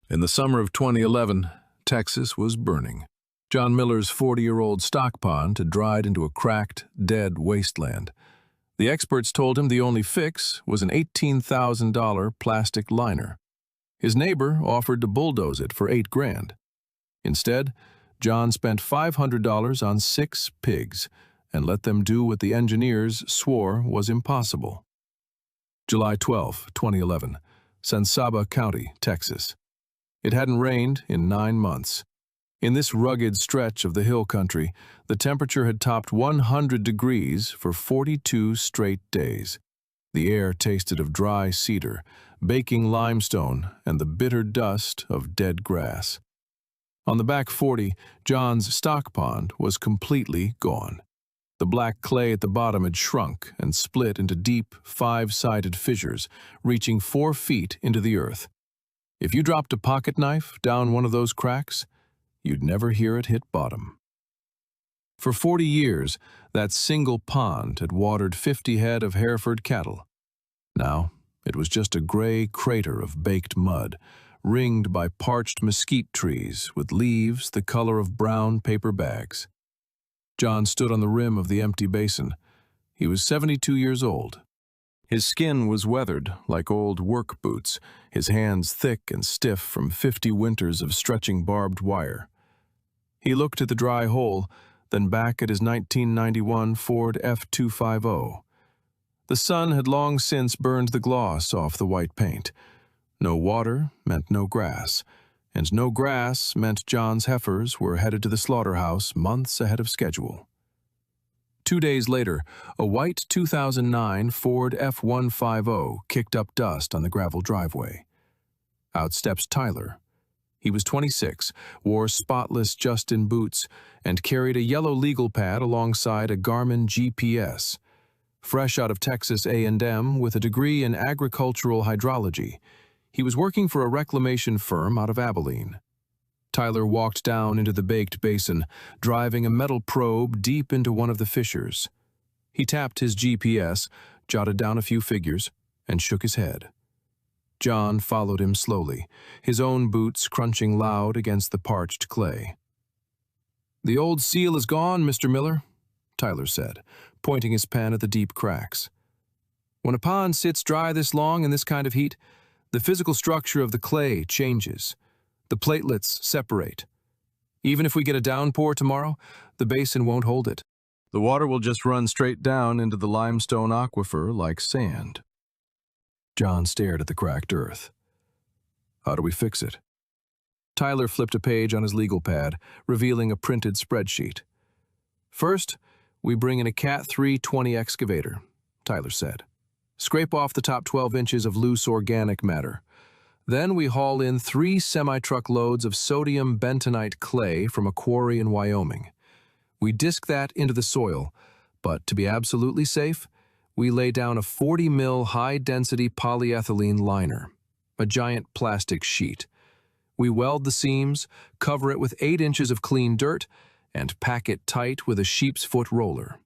In the summer of 2011, Texas was burning. John Miller's 40-year-old stock pond had dried into a cracked, dead wasteland. The experts told him the only fix was an $18,000 plastic liner. His neighbor offered to bulldoze it for $8,000. Instead, John spent $500 on 6 pigs and let them do what the engineers swore was impossible. July 12, 2011, San Saba County, Texas. It hadn't rained in 9 months. In this rugged stretch of the hill country, the temperature had topped 100 degrees for 42 straight days. The air tasted of dry cedar, baking limestone, and the bitter dust of dead grass. On the back 40, John's stock pond was completely gone. The black clay at the bottom had shrunk and split into deep, 5-sided fissures, reaching 4 feet into the earth. If you dropped a pocket knife down one of those cracks, you'd never hear it hit bottom. For 40 years, that single pond had watered 50 head of Hereford cattle. Now, it was just a gray crater of baked mud, ringed by parched mesquite trees with leaves the color of brown paper bags. John stood on the rim of the empty basin. He was 72 years old. His skin was weathered like old work boots, his hands thick and stiff from 50 winters of stretching barbed wire. He looked at the dry hole, then back at his 1991 Ford F-250. The sun had long since burned the gloss off the white paint. No water meant no grass, and no grass meant John's heifers were headed to the slaughterhouse months ahead of schedule. 2 days later, a white 2009 Ford F-150 kicked up dust on the gravel driveway. Out steps Tyler. He was 26, wore spotless Justin boots, and carried a yellow legal pad alongside a Garmin GPS. Fresh out of Texas A&M with a degree in agricultural hydrology, he was working for a reclamation firm out of Abilene. Tyler walked down into the baked basin, driving a metal probe deep into one of the fissures. He tapped his GPS, jotted down a few figures, and shook his head. John followed him slowly, his own boots crunching loud against the parched clay. "The old seal is gone, Mr. Miller," Tyler said, pointing his pen at the deep cracks. "When a pond sits dry this long in this kind of heat, the physical structure of the clay changes. The platelets separate. Even if we get a downpour tomorrow, the basin won't hold it. The water will just run straight down into the limestone aquifer like sand." John stared at the cracked earth. "How do we fix it?" Tyler flipped a page on his legal pad, revealing a printed spreadsheet. "First, we bring in a Cat 320 excavator," Tyler said. "Scrape off the top 12 inches of loose organic matter. Then we haul in 3 semi-truck loads of sodium bentonite clay from a quarry in Wyoming. We disc that into the soil, but to be absolutely safe, we lay down a 40 mil high-density polyethylene liner, a giant plastic sheet. We weld the seams, cover it with 8 inches of clean dirt, and pack it tight with a sheep's foot roller."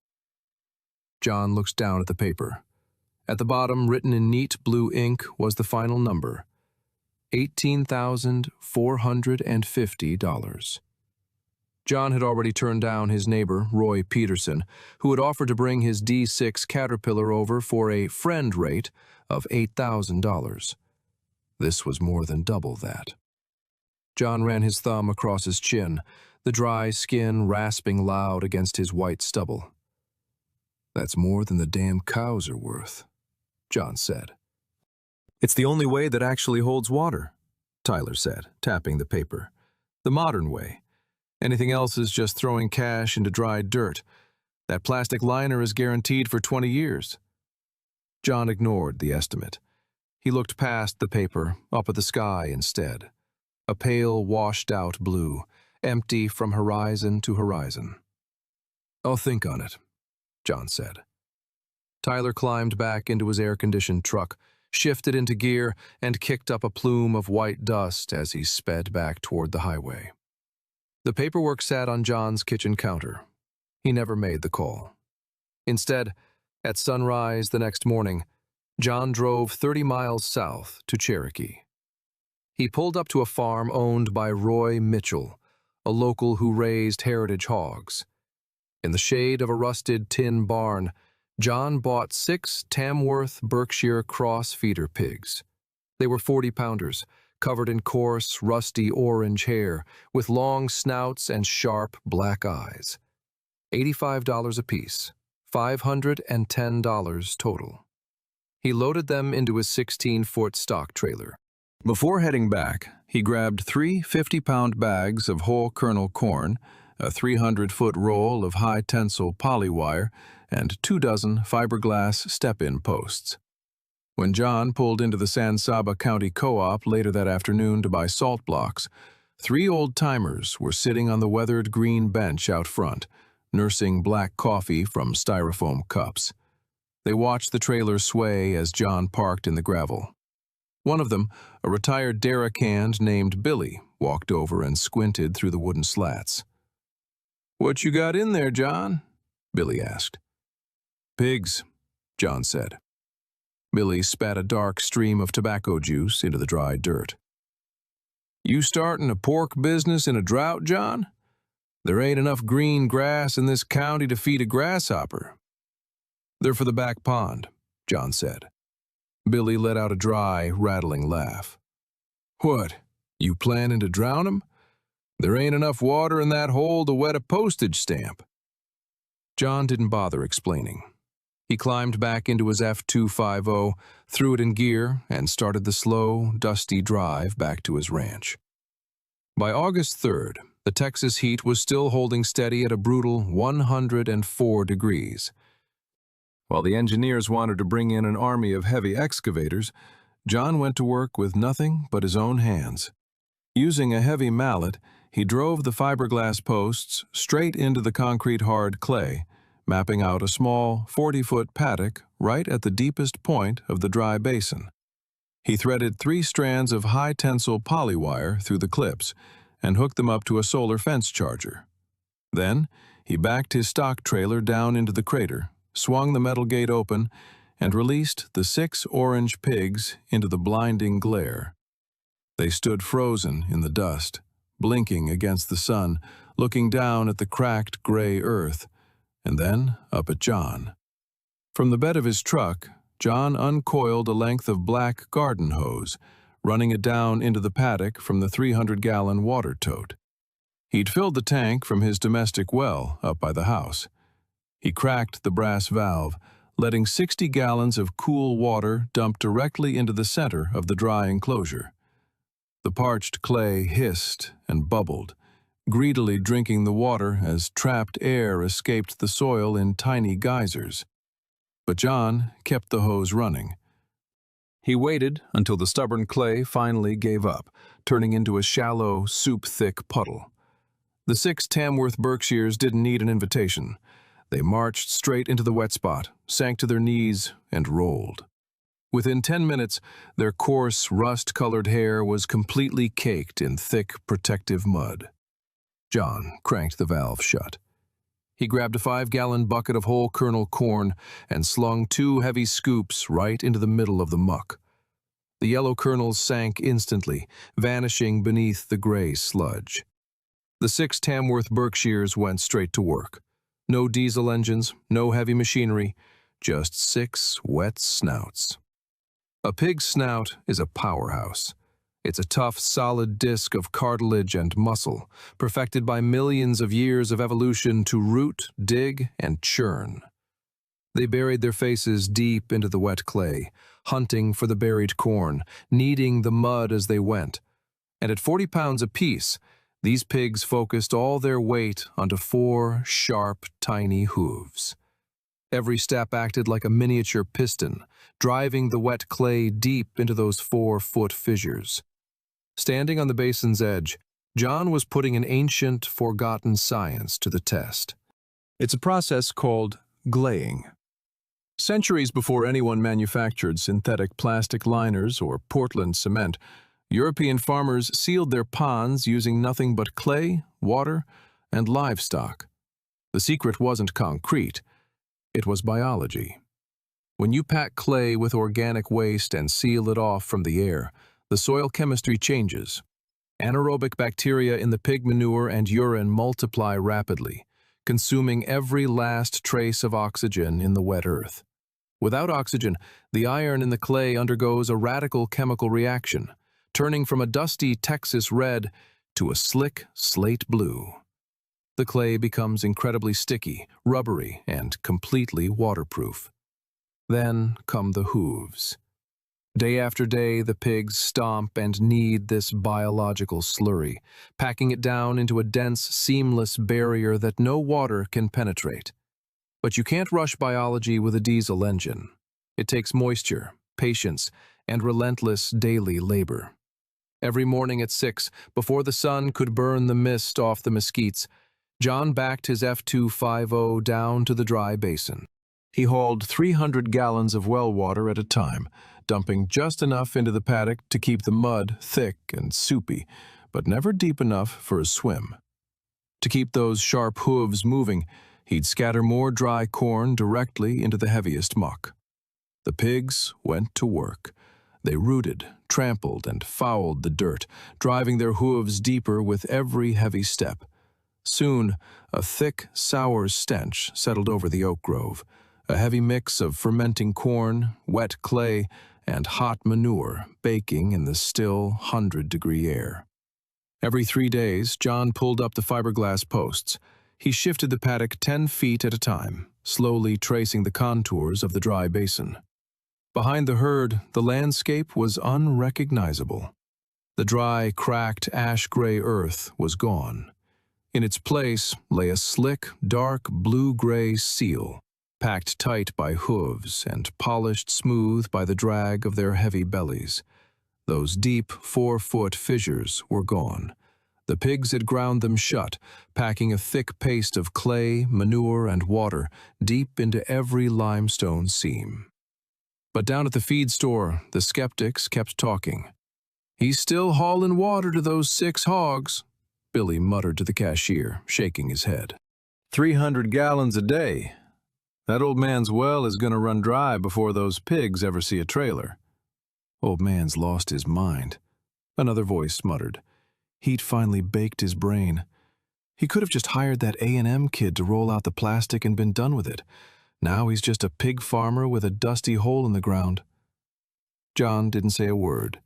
John looked down at the paper. At the bottom, written in neat blue ink, was the final number: $18,450. John had already turned down his neighbor, Roy Peterson, who had offered to bring his D6 Caterpillar over for a friend rate of $8,000. This was more than double that. John ran his thumb across his chin, the dry skin rasping loud against his white stubble. "That's more than the damn cows are worth," John said. "It's the only way that actually holds water," Tyler said, tapping the paper. "The modern way. Anything else is just throwing cash into dried dirt. That plastic liner is guaranteed for 20 years. John ignored the estimate. He looked past the paper, up at the sky instead. A pale, washed-out blue, empty from horizon to horizon. "I'll think on it," John said. Tyler climbed back into his air-conditioned truck, shifted into gear, and kicked up a plume of white dust as he sped back toward the highway. The paperwork sat on John's kitchen counter. He never made the call. Instead, at sunrise the next morning, John drove 30 miles south to Cherokee. He pulled up to a farm owned by Roy Mitchell, a local who raised heritage hogs. In the shade of a rusted tin barn, John bought 6 Tamworth Berkshire cross feeder pigs. They were 40-pounders, covered in coarse, rusty orange hair, with long snouts and sharp black eyes. $85 apiece, $510 total. He loaded them into his 16-foot stock trailer. Before heading back, he grabbed 3 50-pound bags of whole kernel corn, a 300-foot roll of high-tensile polywire, and 24 fiberglass step-in posts. When John pulled into the San Saba County Co-op later that afternoon to buy salt blocks, 3 old-timers were sitting on the weathered green bench out front, nursing black coffee from styrofoam cups. They watched the trailer sway as John parked in the gravel. One of them, a retired derrick hand named Billy, walked over and squinted through the wooden slats. "What you got in there, John?" Billy asked. "Pigs," John said. Billy spat a dark stream of tobacco juice into the dry dirt. "You starting a pork business in a drought, John? There ain't enough green grass in this county to feed a grasshopper." "They're for the back pond," John said. Billy let out a dry, rattling laugh. "What, you planning to drown 'em? There ain't enough water in that hole to wet a postage stamp." John didn't bother explaining. He climbed back into his F250, threw it in gear, and started the slow, dusty drive back to his ranch. By August 3rd, the Texas heat was still holding steady at a brutal 104 degrees. While the engineers wanted to bring in an army of heavy excavators, John went to work with nothing but his own hands. Using a heavy mallet, he drove the fiberglass posts straight into the concrete-hard clay, mapping out a small 40-foot paddock right at the deepest point of the dry basin. He threaded 3 strands of high-tensile polywire through the clips and hooked them up to a solar fence charger. Then, he backed his stock trailer down into the crater, swung the metal gate open, and released the 6 orange pigs into the blinding glare. They stood frozen in the dust, blinking against the sun, looking down at the cracked gray earth, and then up at John. From the bed of his truck, John uncoiled a length of black garden hose, running it down into the paddock from the 300-gallon water tote. He'd filled the tank from his domestic well up by the house. He cracked the brass valve, letting 60 gallons of cool water dump directly into the center of the dry enclosure. The parched clay hissed and bubbled, greedily drinking the water as trapped air escaped the soil in tiny geysers. But John kept the hose running. He waited until the stubborn clay finally gave up, turning into a shallow, soup-thick puddle. The 6 Tamworth Berkshires didn't need an invitation. They marched straight into the wet spot, sank to their knees, and rolled. Within 10 minutes, their coarse, rust-colored hair was completely caked in thick, protective mud. John cranked the valve shut. He grabbed a 5-gallon bucket of whole kernel corn and slung 2 heavy scoops right into the middle of the muck. The yellow kernels sank instantly, vanishing beneath the gray sludge. The 6 Tamworth Berkshires went straight to work. No diesel engines, no heavy machinery, just 6 wet snouts. A pig's snout is a powerhouse. It's a tough, solid disc of cartilage and muscle, perfected by millions of years of evolution to root, dig, and churn. They buried their faces deep into the wet clay, hunting for the buried corn, kneading the mud as they went. And at 40 pounds apiece, these pigs focused all their weight onto 4 sharp, tiny hooves. Every step acted like a miniature piston, driving the wet clay deep into those 4-foot fissures. Standing on the basin's edge, John was putting an ancient, forgotten science to the test. It's a process called glaying. Centuries before anyone manufactured synthetic plastic liners or Portland cement, European farmers sealed their ponds using nothing but clay, water, and livestock. The secret wasn't concrete. It was biology. When you pack clay with organic waste and seal it off from the air, the soil chemistry changes. Anaerobic bacteria in the pig manure and urine multiply rapidly, consuming every last trace of oxygen in the wet earth. Without oxygen, the iron in the clay undergoes a radical chemical reaction, turning from a dusty Texas red to a slick slate blue. The clay becomes incredibly sticky, rubbery, and completely waterproof. Then come the hooves. Day after day, the pigs stomp and knead this biological slurry, packing it down into a dense, seamless barrier that no water can penetrate. But you can't rush biology with a diesel engine. It takes moisture, patience, and relentless daily labor. Every morning at 6, before the sun could burn the mist off the mesquites, John backed his F250 down to the dry basin. He hauled 300 gallons of well water at a time, dumping just enough into the paddock to keep the mud thick and soupy, but never deep enough for a swim. To keep those sharp hooves moving, he'd scatter more dry corn directly into the heaviest muck. The pigs went to work. They rooted, trampled, and fouled the dirt, driving their hooves deeper with every heavy step. Soon, a thick, sour stench settled over the oak grove, a heavy mix of fermenting corn, wet clay, and hot manure baking in the still 100-degree air. Every 3 days, John pulled up the fiberglass posts. He shifted the paddock 10 feet at a time, slowly tracing the contours of the dry basin. Behind the herd, the landscape was unrecognizable. The dry, cracked, ash-gray earth was gone. In its place lay a slick, dark blue-gray seal, packed tight by hooves and polished smooth by the drag of their heavy bellies. Those deep 4-foot fissures were gone. The pigs had ground them shut, packing a thick paste of clay, manure, and water deep into every limestone seam. But down at the feed store, the skeptics kept talking. "He's still hauling water to those 6 hogs," Billy muttered to the cashier, shaking his head. 300 gallons a day. That old man's well is going to run dry before those pigs ever see a trailer. Old man's lost his mind, another voice muttered. He'd finally baked his brain. He could have just hired that A&M kid to roll out the plastic and been done with it. Now he's just a pig farmer with a dusty hole in the ground. John didn't say a word.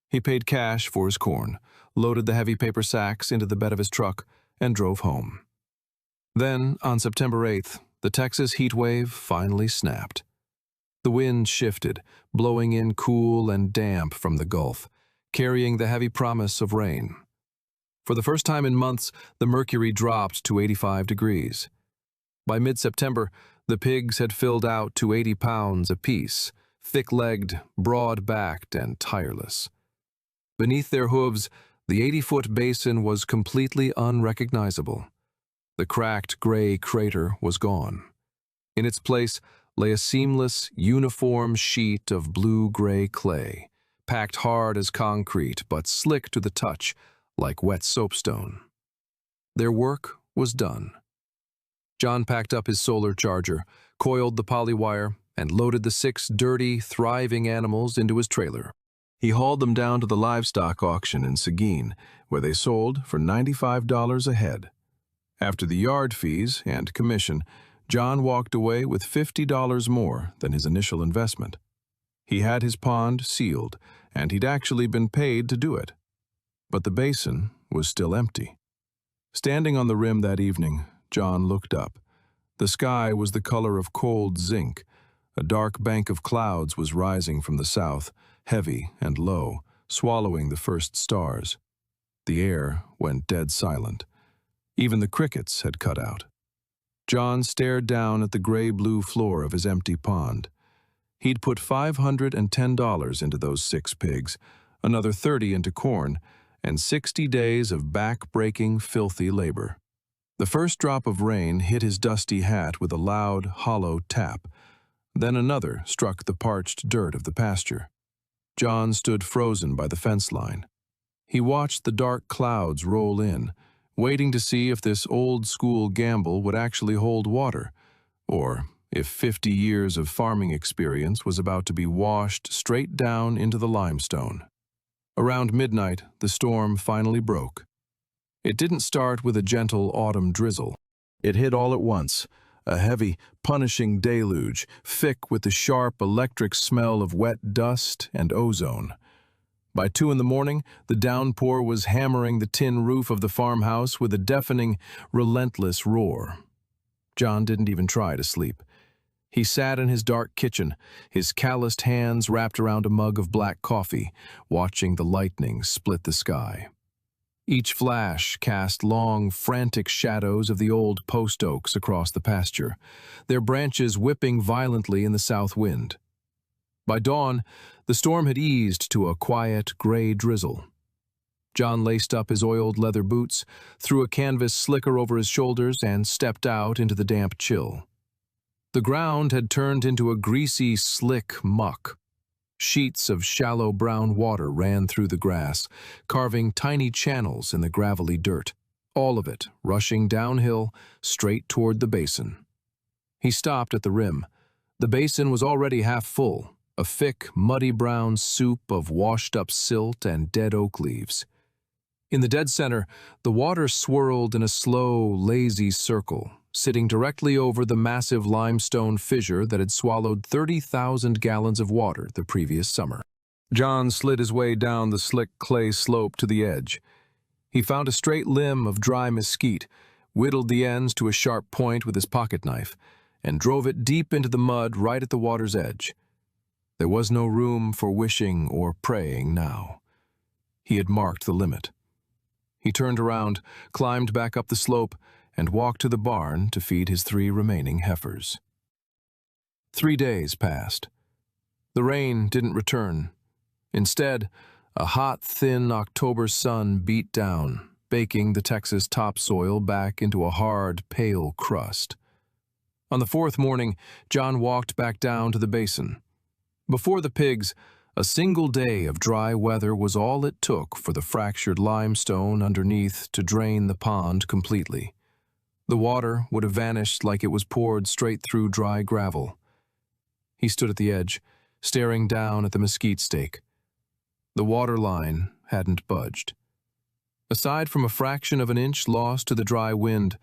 He paid cash for his corn, loaded the heavy paper sacks into the bed of his truck, and drove home. Then, on September 8th, the Texas heat wave finally snapped. The wind shifted, blowing in cool and damp from the Gulf, carrying the heavy promise of rain. For the first time in months, the mercury dropped to 85 degrees. By mid-September, the pigs had filled out to 80 pounds apiece, thick-legged, broad-backed, and tireless. Beneath their hooves, the 80-foot basin was completely unrecognizable. The cracked gray crater was gone. In its place lay a seamless, uniform sheet of blue-gray clay, packed hard as concrete but slick to the touch, like wet soapstone. Their work was done. John packed up his solar charger, coiled the polywire, and loaded the 6 dirty, thriving animals into his trailer. He hauled them down to the livestock auction in Seguin, where they sold for $95 a head. After the yard fees and commission, John walked away with $50 more than his initial investment. He had his pond sealed, and he'd actually been paid to do it. But the basin was still empty. Standing on the rim that evening, John looked up. The sky was the color of cold zinc. A dark bank of clouds was rising from the south, heavy and low, swallowing the first stars. The air went dead silent. Even the crickets had cut out. John stared down at the gray-blue floor of his empty pond. He'd put $510 into those 6 pigs, another $30 into corn, and 60 days of back-breaking, filthy labor. The first drop of rain hit his dusty hat with a loud, hollow tap. Then another struck the parched dirt of the pasture. John stood frozen by the fence line. He watched the dark clouds roll in, waiting to see if this old-school gamble would actually hold water, or if 50 years of farming experience was about to be washed straight down into the limestone. Around midnight, the storm finally broke. It didn't start with a gentle autumn drizzle. It hit all at once, a heavy, punishing deluge, thick with the sharp electric smell of wet dust and ozone. By 2 in the morning, the downpour was hammering the tin roof of the farmhouse with a deafening, relentless roar. John didn't even try to sleep. He sat in his dark kitchen, his calloused hands wrapped around a mug of black coffee, watching the lightning split the sky. Each flash cast long, frantic shadows of the old post oaks across the pasture, their branches whipping violently in the south wind. By dawn, the storm had eased to a quiet, gray drizzle. John laced up his oiled leather boots, threw a canvas slicker over his shoulders, and stepped out into the damp chill. The ground had turned into a greasy, slick muck. Sheets of shallow brown water ran through the grass, carving tiny channels in the gravelly dirt, all of it rushing downhill straight toward the basin. He stopped at the rim. The basin was already half full, a thick, muddy brown soup of washed-up silt and dead oak leaves. In the dead center, the water swirled in a slow, lazy circle, sitting directly over the massive limestone fissure that had swallowed 30,000 gallons of water the previous summer. John slid his way down the slick clay slope to the edge. He found a straight limb of dry mesquite, whittled the ends to a sharp point with his pocket knife, and drove it deep into the mud right at the water's edge. There was no room for wishing or praying now. He had marked the limit. He turned around, climbed back up the slope, and walked to the barn to feed his 3 remaining heifers. 3 days passed. The rain didn't return. Instead, a hot, thin October sun beat down, baking the Texas topsoil back into a hard, pale crust. On the 4th morning, John walked back down to the basin. Before the pigs, a single day of dry weather was all it took for the fractured limestone underneath to drain the pond completely. The water would have vanished like it was poured straight through dry gravel. He stood at the edge, staring down at the mesquite stake. The water line hadn't budged. Aside from a fraction of an inch lost to the dry wind,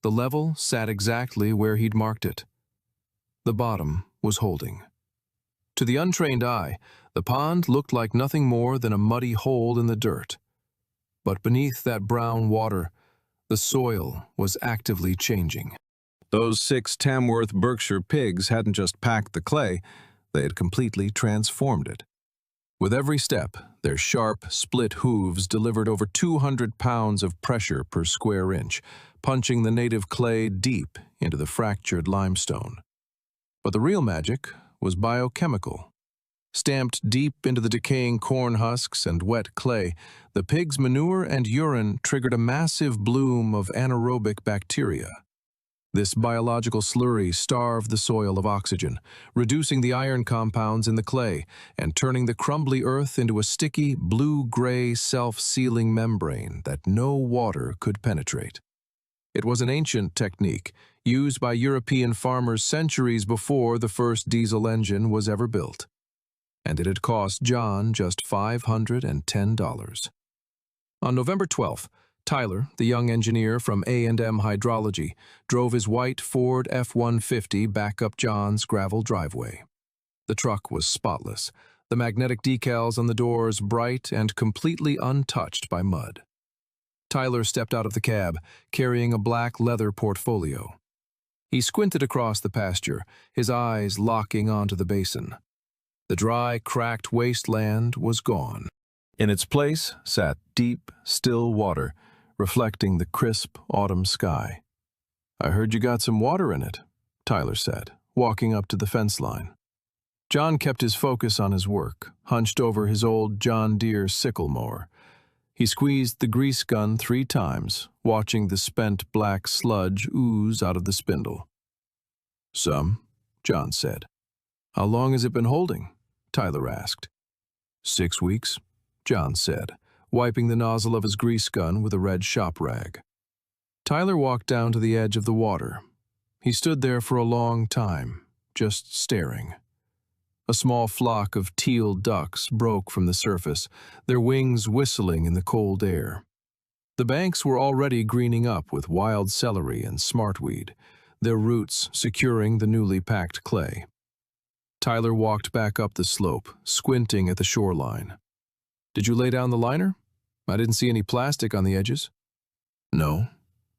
the level sat exactly where he'd marked it. The bottom was holding. To the untrained eye, the pond looked like nothing more than a muddy hole in the dirt. But beneath that brown water, the soil was actively changing. Those 6 Tamworth Berkshire pigs hadn't just packed the clay, they had completely transformed it. With every step, their sharp, split hooves delivered over 200 pounds of pressure per square inch, punching the native clay deep into the fractured limestone. But the real magic was biochemical. Stamped deep into the decaying corn husks and wet clay, the pigs' manure and urine triggered a massive bloom of anaerobic bacteria. This biological slurry starved the soil of oxygen, reducing the iron compounds in the clay and turning the crumbly earth into a sticky, blue-gray, self-sealing membrane that no water could penetrate. It was an ancient technique, used by European farmers centuries before the first diesel engine was ever built. And it had cost John just $510. On November 12th, Tyler, the young engineer from A&M Hydrology, drove his white Ford F-150 back up John's gravel driveway. The truck was spotless, the magnetic decals on the doors bright and completely untouched by mud. Tyler stepped out of the cab, carrying a black leather portfolio. He squinted across the pasture, his eyes locking onto the basin. The dry, cracked wasteland was gone. In its place sat deep, still water, reflecting the crisp autumn sky. "I heard you got some water in it," Tyler said, walking up to the fence line. John kept his focus on his work, hunched over his old John Deere sickle mower. He squeezed the grease gun 3 times, watching the spent black sludge ooze out of the spindle. "Some," John said. "How long has it been holding?" Tyler asked. 6 weeks, John said, wiping the nozzle of his grease gun with a red shop rag. Tyler walked down to the edge of the water. He stood there for a long time, just staring. A small flock of teal ducks broke from the surface, their wings whistling in the cold air. The banks were already greening up with wild celery and smartweed, their roots securing the newly packed clay. Tyler walked back up the slope, squinting at the shoreline. "Did you lay down the liner? I didn't see any plastic on the edges." "No,"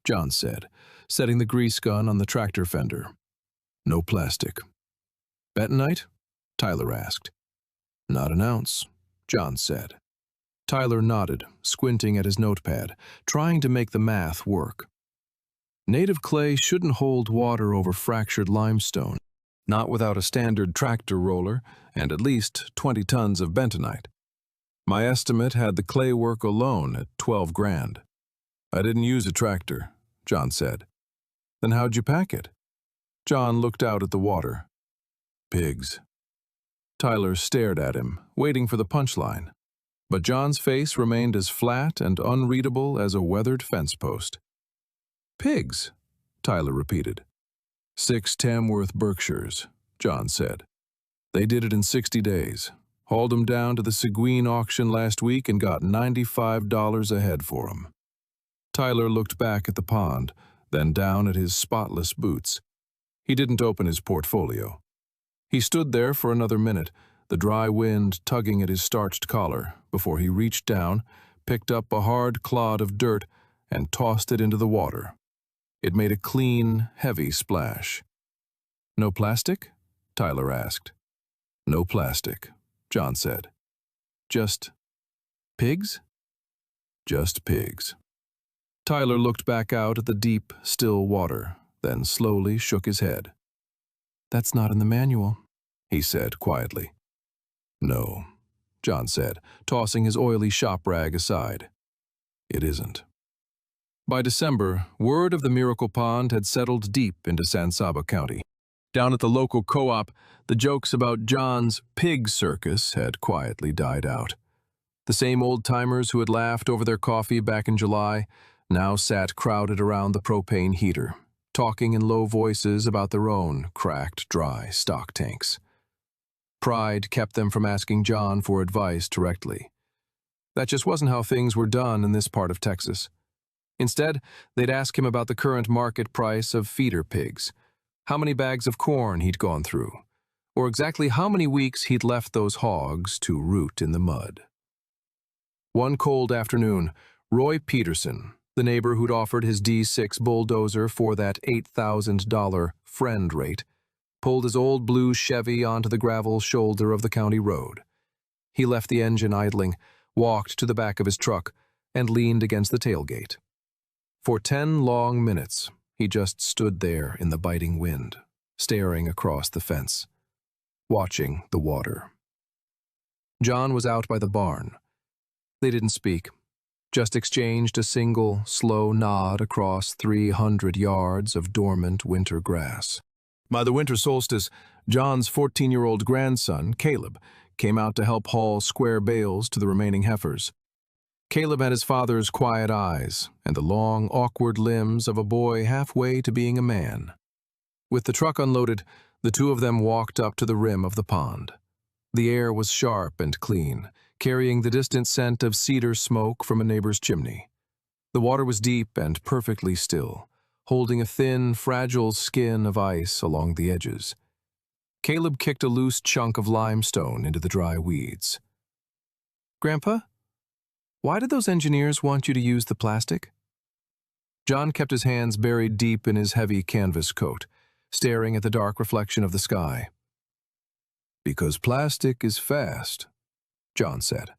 John said, setting the grease gun on the tractor fender. "No plastic." "Bentonite?" Tyler asked. "Not an ounce," John said. Tyler nodded, squinting at his notepad, trying to make the math work. Native clay shouldn't hold water over fractured limestone, not without a standard tractor roller and at least 20 tons of bentonite. My estimate had the clay work alone at 12 grand. "I didn't use a tractor," John said. "Then how'd you pack it?" John looked out at the water. "Pigs." Tyler stared at him, waiting for the punchline. But John's face remained as flat and unreadable as a weathered fence post. "Pigs," Tyler repeated. 6 Tamworth Berkshires, John said. "They did it in 60 days. Hauled them down to the Seguin auction last week and got $95 a head for them." Tyler looked back at the pond, then down at his spotless boots. He didn't open his portfolio. He stood there for another minute, the dry wind tugging at his starched collar, before he reached down, picked up a hard clod of dirt, and tossed it into the water. It made a clean, heavy splash. "No plastic?" Tyler asked. "No plastic," John said. "Just pigs?" "Just pigs." Tyler looked back out at the deep, still water, then slowly shook his head. "That's not in the manual," he said quietly. "No," John said, tossing his oily shop rag aside. "It isn't." By December, word of the Miracle Pond had settled deep into San Saba County. Down at the local co-op, the jokes about John's pig circus had quietly died out. The same old-timers who had laughed over their coffee back in July now sat crowded around the propane heater, talking in low voices about their own cracked, dry stock tanks. Pride kept them from asking John for advice directly. That just wasn't how things were done in this part of Texas. Instead, they'd ask him about the current market price of feeder pigs, how many bags of corn he'd gone through, or exactly how many weeks he'd left those hogs to root in the mud. One cold afternoon, Roy Peterson, the neighbor who'd offered his D6 bulldozer for that $8,000 friend rate, pulled his old blue Chevy onto the gravel shoulder of the county road. He left the engine idling, walked to the back of his truck, and leaned against the tailgate. For 10 long minutes, he just stood there in the biting wind, staring across the fence, watching the water. John was out by the barn. They didn't speak, just exchanged a single, slow nod across 300 yards of dormant winter grass. By the winter solstice, John's 14-year-old grandson, Caleb, came out to help haul square bales to the remaining heifers. Caleb had his father's quiet eyes and the long, awkward limbs of a boy halfway to being a man. With the truck unloaded, the two of them walked up to the rim of the pond. The air was sharp and clean, carrying the distant scent of cedar smoke from a neighbor's chimney. The water was deep and perfectly still, holding a thin, fragile skin of ice along the edges. Caleb kicked a loose chunk of limestone into the dry weeds. "Grandpa, why did those engineers want you to use the plastic?" John kept his hands buried deep in his heavy canvas coat, staring at the dark reflection of the sky. "Because plastic is fast," John said.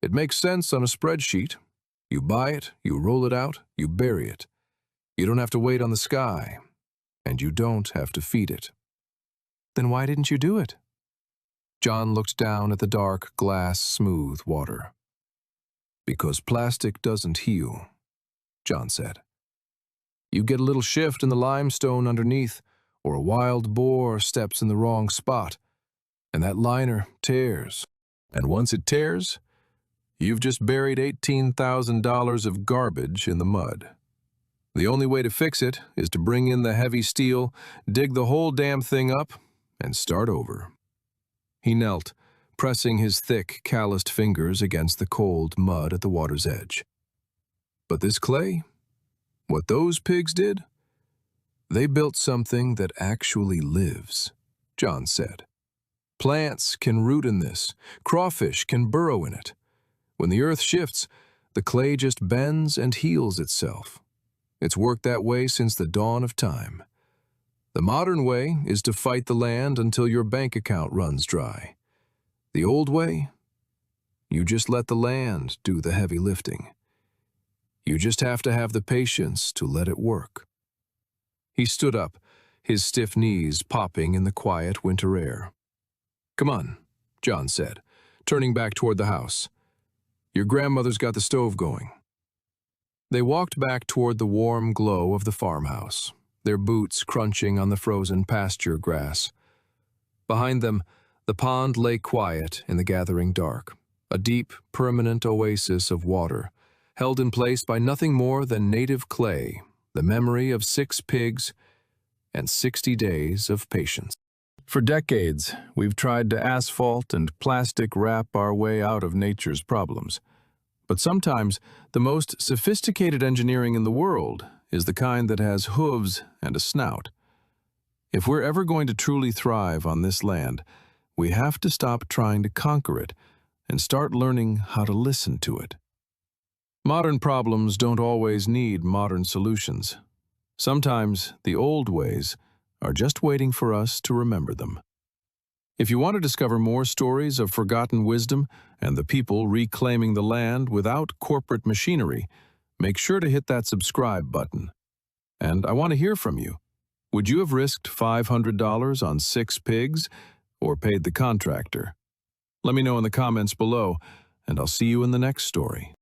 "It makes sense on a spreadsheet. You buy it, you roll it out, you bury it. You don't have to wait on the sky, and you don't have to feed it." "Then why didn't you do it?" John looked down at the dark, glass-smooth water. "Because plastic doesn't heal," John said. "You get a little shift in the limestone underneath, or a wild boar steps in the wrong spot, and that liner tears. And once it tears, you've just buried $18,000 of garbage in the mud. The only way to fix it is to bring in the heavy steel, dig the whole damn thing up, and start over." He knelt, pressing his thick, calloused fingers against the cold mud at the water's edge. But this clay? What those pigs did? They built something that actually lives, John said. Plants can root in this. Crawfish can burrow in it. When the earth shifts, the clay just bends and heals itself. It's worked that way since the dawn of time. The modern way is to fight the land until your bank account runs dry. The old way? You just let the land do the heavy lifting. You just have to have the patience to let it work. He stood up, his stiff knees popping in the quiet winter air. "Come on," John said, turning back toward the house. "Your grandmother's got the stove going." They walked back toward the warm glow of the farmhouse, their boots crunching on the frozen pasture grass. Behind them, the pond lay quiet in the gathering dark, a deep, permanent oasis of water, held in place by nothing more than native clay, the memory of 6 pigs and 60 days of patience. For decades, we've tried to asphalt and plastic wrap our way out of nature's problems. But sometimes, the most sophisticated engineering in the world is the kind that has hooves and a snout. If we're ever going to truly thrive on this land, we have to stop trying to conquer it and start learning how to listen to it. Modern problems don't always need modern solutions. Sometimes the old ways are just waiting for us to remember them. If you want to discover more stories of forgotten wisdom and the people reclaiming the land without corporate machinery, make sure to hit that subscribe button. And I want to hear from you. Would you have risked $500 on 6 pigs or paid the contractor? Let me know in the comments below, and I'll see you in the next story.